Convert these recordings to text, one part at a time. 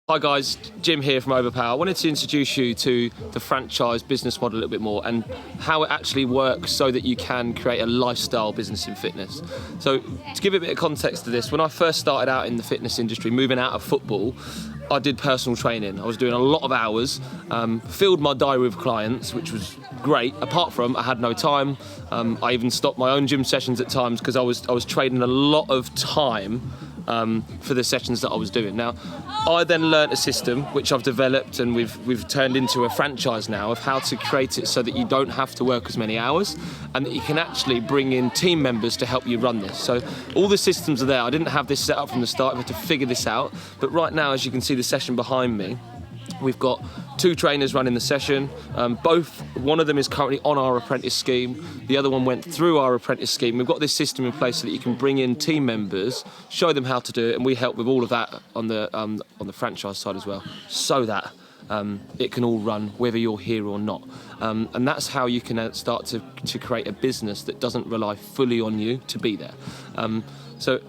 Hi guys, Jim here from Overpower. I wanted to introduce you to the franchise business model a little bit more and how it actually works so that you can create a lifestyle business in fitness. So to give a bit of context to this, when I first started out in the fitness industry, moving out of football, I did personal training. I was doing a lot of hours, filled my diary with clients, which was great. Apart from I had no time. I even stopped my own gym sessions at times because I was trading a lot of time for the sessions that I was doing. Now, I then learnt a system which I've developed and we've turned into a franchise now of how to create it so that you don't have to work as many hours and that you can actually bring in team members to help you run this. So all the systems are there. I didn't have this set up from the start. I had to figure this out. But right now, as you can see the session behind me, we've got 2 trainers running the session. One of them is currently on our apprentice scheme. The other one went through our apprentice scheme. We've got this system in place so that you can bring in team members, show them how to do it, and we help with all of that on the franchise side as well, so that it can all run whether you're here or not. And that's how you can start to create a business that doesn't rely fully on you to be there. So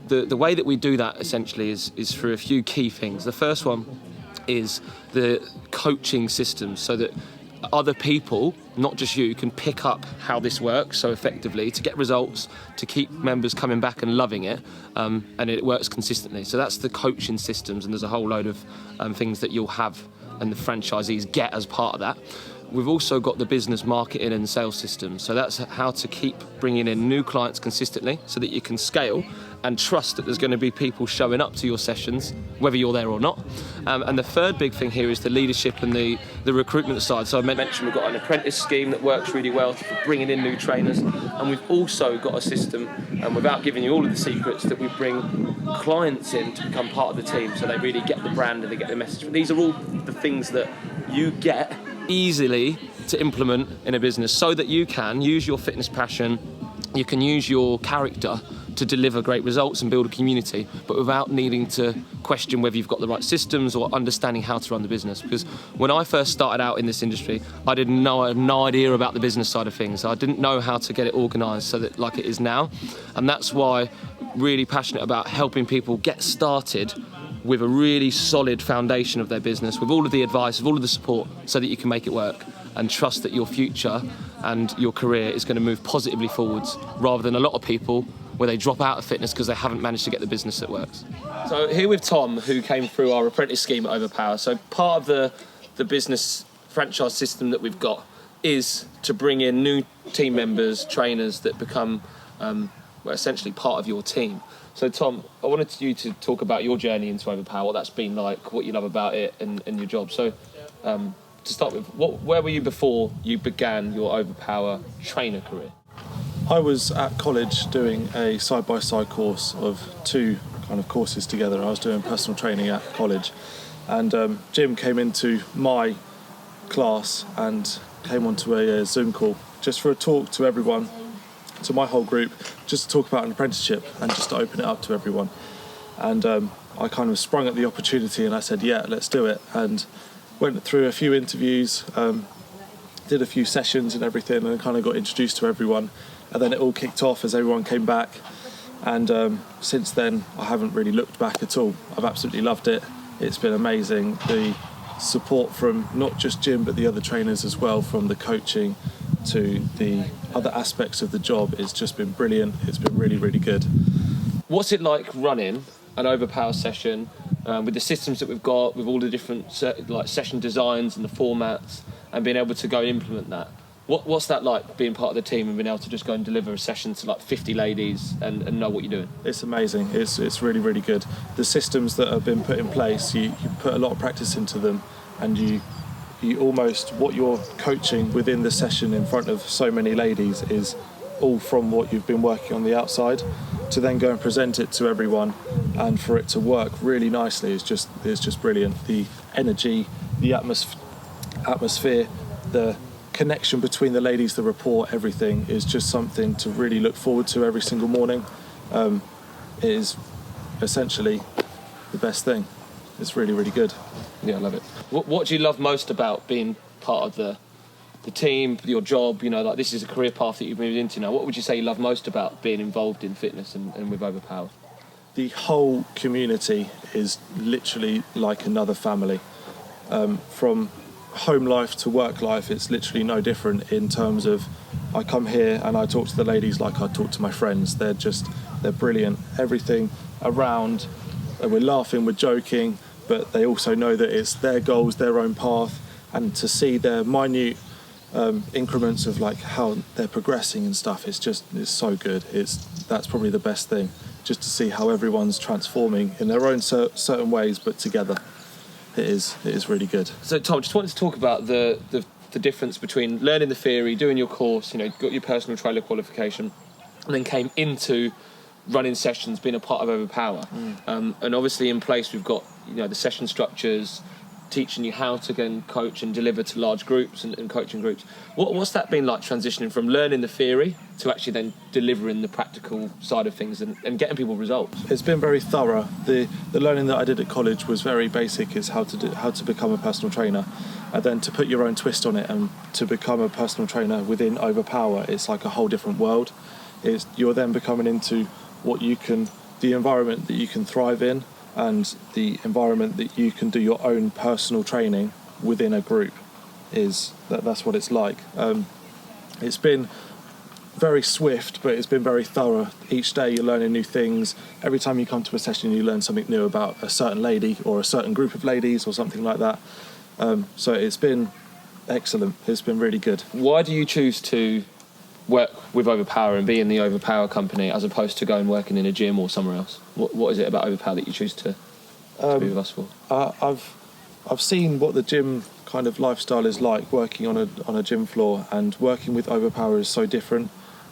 the way that we do that essentially is through a few key things. The first one is the coaching system so that other people, not just you, can pick up how this works so effectively to get results, to keep members coming back and loving it, and it works consistently. So that's the coaching systems, and there's a whole load of things that you'll have and the franchisees get as part of that. We've also got the business marketing and sales system. So that's how to keep bringing in new clients consistently so that you can scale and trust that there's going to be people showing up to your sessions, whether you're there or not. And the third big thing here is the leadership and the recruitment side. So I mentioned we've got an apprentice scheme that works really well for bringing in new trainers. And we've also got a system, without giving you all of the secrets, that we bring clients in to become part of the team so they really get the brand and they get the message. But these are all the things that you get easily to implement in a business so that you can use your fitness passion, you can use your character to deliver great results and build a community, but without needing to question whether you've got the right systems or understanding how to run the business. Because when I first started out in this industry, I had no idea about the business side of things. I didn't know how to get it organised so that like it is now. And that's why I'm really passionate about helping people get started with a really solid foundation of their business, with all of the advice, with all of the support, so that you can make it work and trust that your future and your career is going to move positively forwards, rather than a lot of people where they drop out of fitness because they haven't managed to get the business that works. So here with Tom, who came through our apprentice scheme at Overpower. So part of the business franchise system that we've got is to bring in new team members, trainers that become essentially part of your team. So Tom, I wanted you to talk about your journey into Overpower, what that's been like, what you love about it and your job. So to start with, where were you before you began your Overpower trainer career? I was at college doing a side-by-side course of 2 kind of courses together. I was doing personal training at college, and Jim came into my class and came onto a Zoom call just for a talk to everyone, to my whole group, just to talk about an apprenticeship and just to open it up to everyone. And I kind of sprung at the opportunity and I said, yeah, let's do it. And went through a few interviews, did a few sessions and everything, and kind of got introduced to everyone. And then it all kicked off as everyone came back. And since then, I haven't really looked back at all. I've absolutely loved it. It's been amazing. The support from not just Jim, but the other trainers as well, from the coaching to the other aspects of the job, it's just been brilliant. It's been really, really good. What's it like running an Overpower session with the systems that we've got, with all the different session designs and the formats, and being able to go and implement that? What's that like, being part of the team and being able to just go and deliver a session to like 50 ladies and know what you're doing? It's amazing. It's really, really good. The systems that have been put in place, you put a lot of practice into them, and you almost, what you're coaching within the session in front of so many ladies is all from what you've been working on the outside, to then go and present it to everyone and for it to work really nicely is just brilliant. The energy, the atmosphere, the connection between the ladies, the rapport, everything is just something to really look forward to every single morning. It is essentially the best thing. It's really, really good. Yeah, I love it. What do you love most about being part of the team, your job? You know, like, this is a career path that you've moved into now. What would you say you love most about being involved in fitness and with Overpower? the whole community is literally like another family. From home life to work life, it's literally no different in terms of I come here and I talk to the ladies like I talk to my friends. They're brilliant. Everything around, we're laughing, we're joking, but they also know that it's their goals, their own path, and to see their minute increments of like how they're progressing and stuff, it's so good. That's probably the best thing, just to see how everyone's transforming in their own certain ways, but together. It is really good. So Tom, just wanted to talk about the difference between learning the theory, doing your course, got your personal trailer qualification, and then came into running sessions, being a part of Overpower. And obviously in place we've got the session structures, teaching you how to then coach and deliver to large groups and coaching groups. What's that been like, transitioning from learning the theory to actually then delivering the practical side of things and getting people results? It's been very thorough. The learning that I did at college was very basic. It's how to become a personal trainer, and then to put your own twist on it and to become a personal trainer within Overpower, it's like a whole different world. You're then becoming into the environment that you can thrive in, and the environment that you can do your own personal training within a group. That's what it's like. It's been very swift, but it's been very thorough. Each day you're learning new things. Every time you come to a session you learn something new about a certain lady or a certain group of ladies or something like that. So it's been excellent. It's been really good. Why do you choose to work with Overpower and be in the Overpower company as opposed to going working in a gym or somewhere else? What is it about Overpower that you choose to be with us for? I've seen what the gym kind of lifestyle is like, working on a gym floor, and working with Overpower is so different.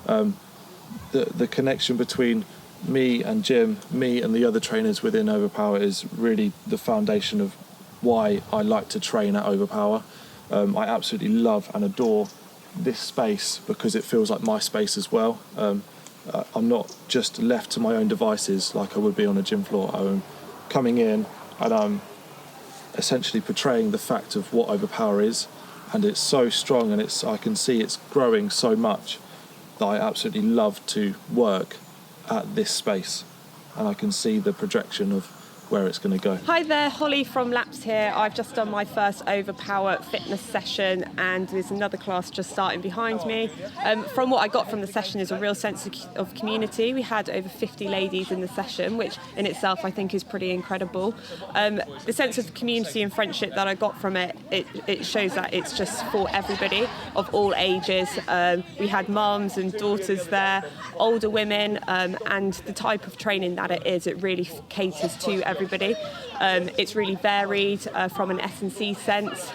The connection between me and Jim, me and the other trainers within Overpower, is really the foundation of why I like to train at Overpower. I absolutely love and adore this space because it feels like my space as well. I'm not just left to my own devices like I would be on a gym floor. I'm coming in and I'm essentially portraying the fact of what Overpower is, and it's so strong, and I can see it's growing so much that I absolutely love to work at this space, and I can see the projection of where it's going to go. Hi there, Holly from Laps here. I've just done my first Overpower fitness session, and there's another class just starting behind me. From what I got from the session is a real sense of community. We had over 50 ladies in the session, which in itself I think is pretty incredible. The sense of community and friendship that I got from it shows that it's just for everybody of all ages. We had mums and daughters there, older women, and the type of training that it really caters to everybody. It's really varied from an S&C sense,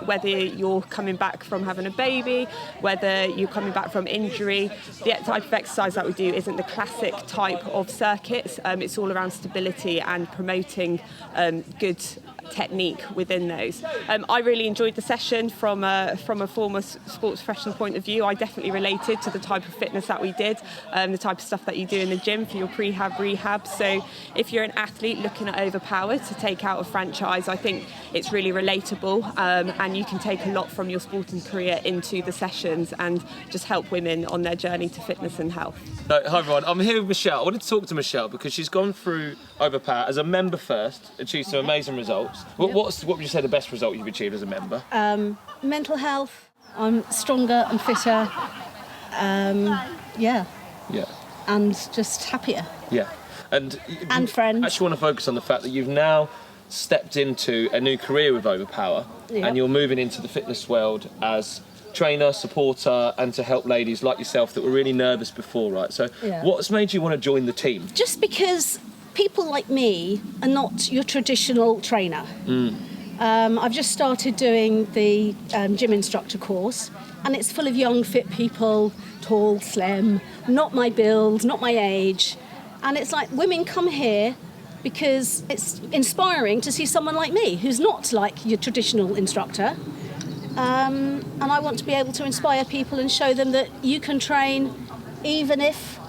whether you're coming back from having a baby, whether you're coming back from injury. The type of exercise that we do isn't the classic type of circuits. It's all around stability and promoting good technique within those. I really enjoyed the session from a former sports professional point of view. I definitely related to the type of fitness that we did, the type of stuff that you do in the gym for your prehab, rehab. So if you're an athlete looking at Overpower to take out a franchise, I think it's really relatable, and you can take a lot from your sporting career into the sessions and just help women on their journey to fitness and health. Hi everyone, I'm here with Michelle. I wanted to talk to Michelle because she's gone through Overpower as a member first, achieved some amazing results. What would you say the best result you've achieved as a member? Mental health. I'm stronger and fitter. Yeah. And just happier. Yeah. And friends. I actually want to focus on the fact that you've now stepped into a new career with Overpower, and you're moving into the fitness world as trainer, supporter, and to help ladies like yourself that were really nervous before, right? So what's made you want to join the team? Just because people like me are not your traditional trainer. I've just started doing the gym instructor course, and it's full of young, fit people, tall, slim, not my build, not my age. And it's like, women come here because it's inspiring to see someone like me who's not like your traditional instructor. And I want to be able to inspire people and show them that you can train even if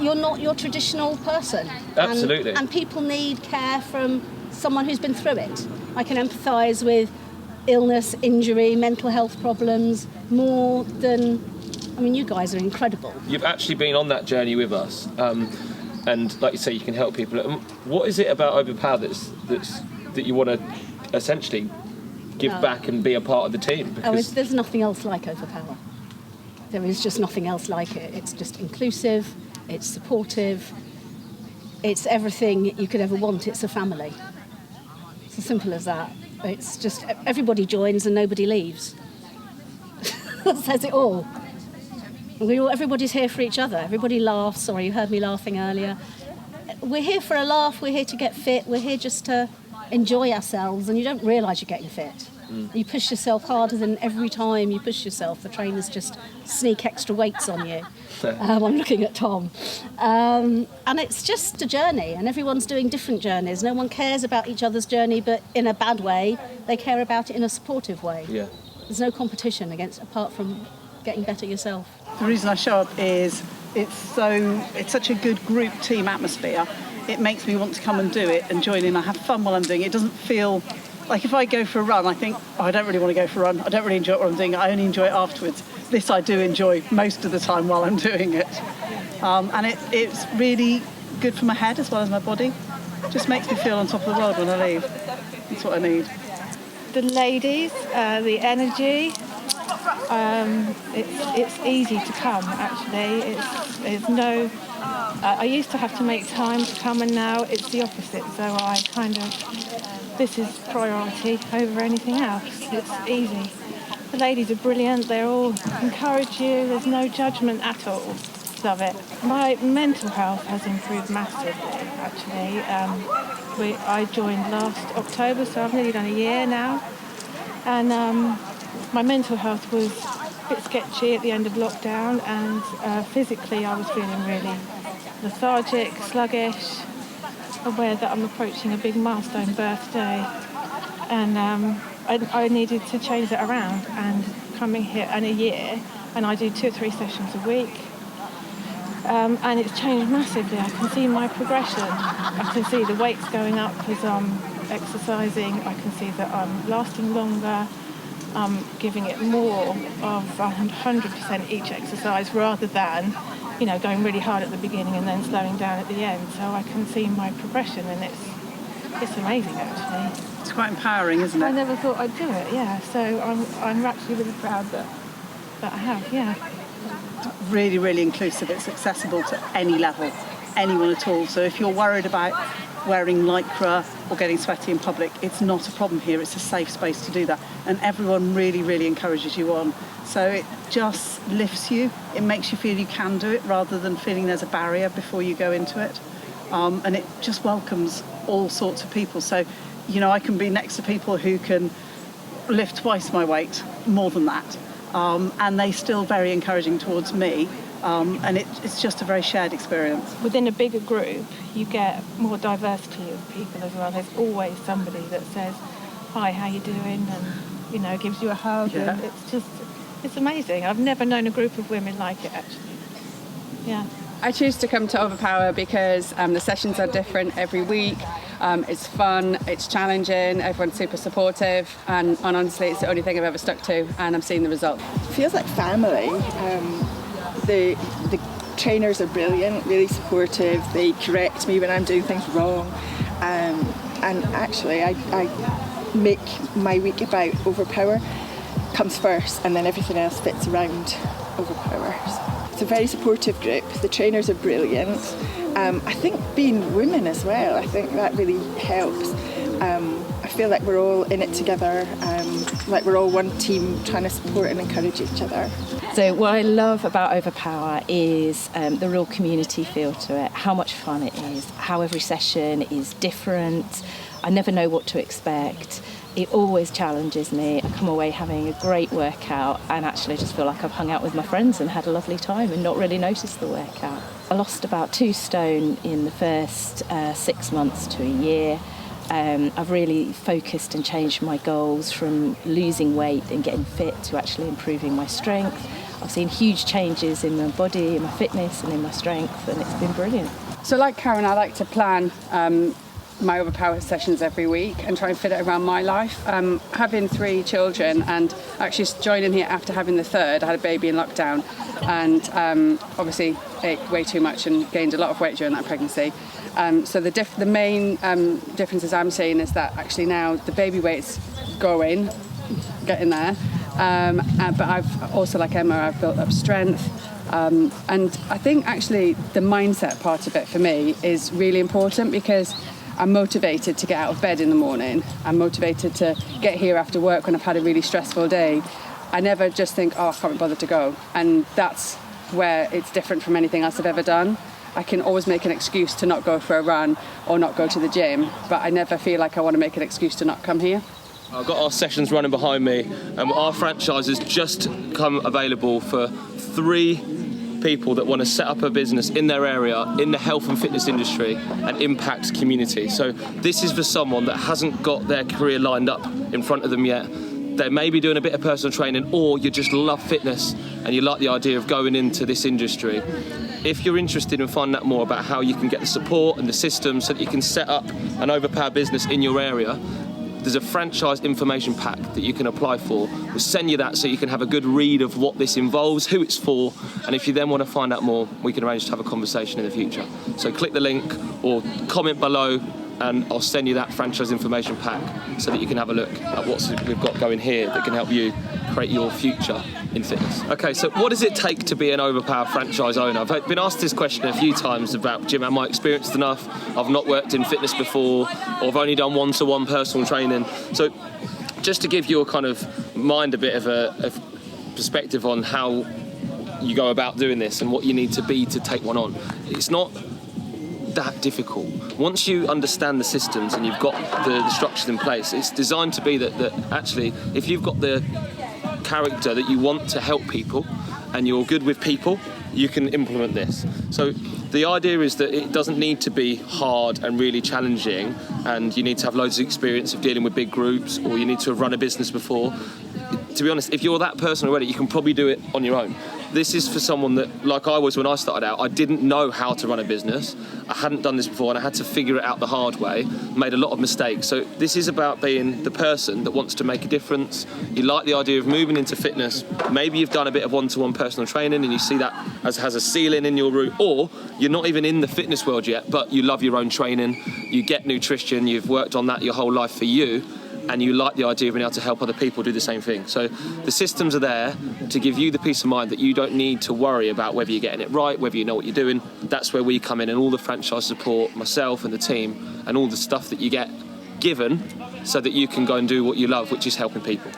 you're not your traditional person. Absolutely. And people need care from someone who's been through it. I can empathise with illness, injury, mental health problems more than... I mean, you guys are incredible. You've actually been on that journey with us. and like you say, you can help people. What is it about Overpower that you want to essentially give back and be a part of the team? There's nothing else like Overpower. There is just nothing else like it. It's just inclusive, it's supportive, it's everything you could ever want. It's a family. It's as simple as that. It's just everybody joins and nobody leaves. That says it all. Everybody's here for each other. Everybody laughs. Sorry, you heard me laughing earlier. We're here for a laugh. We're here to get fit. We're here just to enjoy ourselves, and you don't realise you're getting fit. You push yourself harder than every time you push yourself. The trainers just sneak extra weights on you. I'm looking at Tom. And it's just a journey, and everyone's doing different journeys. No one cares about each other's journey, but in a bad way. They care about it in a supportive way. Yeah. There's no competition apart from getting better yourself. The reason I show up is it's such a good group team atmosphere. It makes me want to come and do it and join in. I have fun while I'm doing it. It doesn't feel like if I go for a run, I think, I don't really want to go for a run. I don't really enjoy what I'm doing. I only enjoy it afterwards. This I do enjoy most of the time while I'm doing it. And it's really good for my head as well as my body. It just makes me feel on top of the world when I leave. That's what I need. The ladies, the energy. It's easy to come, actually. It's no. I used to have to make time to come, and now it's the opposite. So I this is priority over anything else. It's easy. The ladies are brilliant. They all encourage you. There's no judgment at all. Love it. My mental health has improved massively, actually. I joined last October, so I've nearly done a year now. And my mental health was a bit sketchy at the end of lockdown, and physically I was feeling really lethargic, sluggish, aware that I'm approaching a big milestone birthday, and I needed to change that around. And coming here in a year, and I do 2 or 3 sessions a week, and it's changed massively. I can see my progression. I can see the weights going up as I'm exercising. I can see that I'm lasting longer. I'm giving it more of 100% each exercise rather than, going really hard at the beginning and then slowing down at the end. So I can see my progression, and it's amazing, actually. It's quite empowering, isn't it? I never thought I'd do it, yeah. So I'm actually really proud that I have, yeah. Really, really inclusive. It's accessible to any level, anyone at all. So if you're worried about wearing lycra or getting sweaty in public, it's not a problem here. It's a safe space to do that, and everyone really, really encourages you on. So it just lifts you. It makes you feel you can do it rather than feeling there's a barrier before you go into it. And it just welcomes all sorts of people. So, I can be next to people who can lift twice my weight, more than that, and they still very encouraging towards me. And it's just a very shared experience. Within a bigger group, you get more diversity of people as well. There's always somebody that says, "Hi, how you doing?" and gives you a hug. Yeah. And it's amazing. I've never known a group of women like it, actually. Yeah. I choose to come to Overpower because the sessions are different every week. It's fun, it's challenging, everyone's super supportive, and honestly, it's the only thing I've ever stuck to, and I'm seeing the result. It feels like family. The trainers are brilliant, really supportive. They correct me when I'm doing things wrong, and actually I make my week about Overpower. Comes first, and then everything else fits around Overpower. It's a very supportive group. The trainers are brilliant. I think being women as well, I think that really helps. I feel like we're all in it together, like we're all one team trying to support and encourage each other. So what I love about Overpower is the real community feel to it, how much fun it is, how every session is different. I never know what to expect. It always challenges me. I come away having a great workout and actually just feel like I've hung out with my friends and had a lovely time and not really noticed the workout. I lost about 2 stone in the first 6 months to a year. I've really focused and changed my goals from losing weight and getting fit to actually improving my strength. I've seen huge changes in my body, in my fitness and in my strength, and it's been brilliant. So like Karen, I like to plan my Overpower sessions every week and try and fit it around my life. Having 3 children and actually joining here after having the 3rd, I had a baby in lockdown and obviously ate way too much and gained a lot of weight during that pregnancy. So the main differences I'm seeing is that actually now the baby weight's getting there. But I've also, like Emma, I've built up strength. And I think actually the mindset part of it for me is really important because I'm motivated to get out of bed in the morning. I'm motivated to get here after work when I've had a really stressful day. I never just think, oh, I can't be bothered to go. And that's where it's different from anything else I've ever done. I can always make an excuse to not go for a run or not go to the gym, but I never feel like I want to make an excuse to not come here. I've got our sessions running behind me, and our franchise has just come available for 3 people that want to set up a business in their area, in the health and fitness industry, and impact community. So this is for someone that hasn't got their career lined up in front of them yet. They may be doing a bit of personal training, or you just love fitness and you like the idea of going into this industry. If you're interested in finding out more about how you can get the support and the systems so that you can set up an Overpower business in your area, there's a franchise information pack that you can apply for. We'll send you that so you can have a good read of what this involves, who it's for, and if you then want to find out more, we can arrange to have a conversation in the future. So click the link or comment below and I'll send you that franchise information pack so that you can have a look at what we've got going here that can help you create your future in fitness. Okay, so what does it take to be an Overpower franchise owner? I've been asked this question a few times about, Jim, am I experienced enough? I've not worked in fitness before, or I've only done one-to-one personal training. So just to give your kind of mind a bit of a perspective on how you go about doing this and what you need to be to take one on, it's not that difficult. Once you understand the systems and you've got the structures in place, it's designed to be that actually, if you've got the character that you want to help people and you're good with people, you can implement this. So the idea is that it doesn't need to be hard and really challenging and you need to have loads of experience of dealing with big groups or you need to have run a business before. To be honest, if you're that person already, you can probably do it on your own. This is for someone that, like I was when I started out, I didn't know how to run a business. I hadn't done this before and I had to figure it out the hard way, made a lot of mistakes. So this is about being the person that wants to make a difference. You like the idea of moving into fitness. Maybe you've done a bit of one-to-one personal training and you see that as has a ceiling in your route, or you're not even in the fitness world yet, but you love your own training, you get nutrition, you've worked on that your whole life for you, and you like the idea of being able to help other people do the same thing. So the systems are there to give you the peace of mind that you don't need to worry about whether you're getting it right, whether you know what you're doing. That's where we come in, and all the franchise support, myself and the team, and all the stuff that you get given so that you can go and do what you love, which is helping people.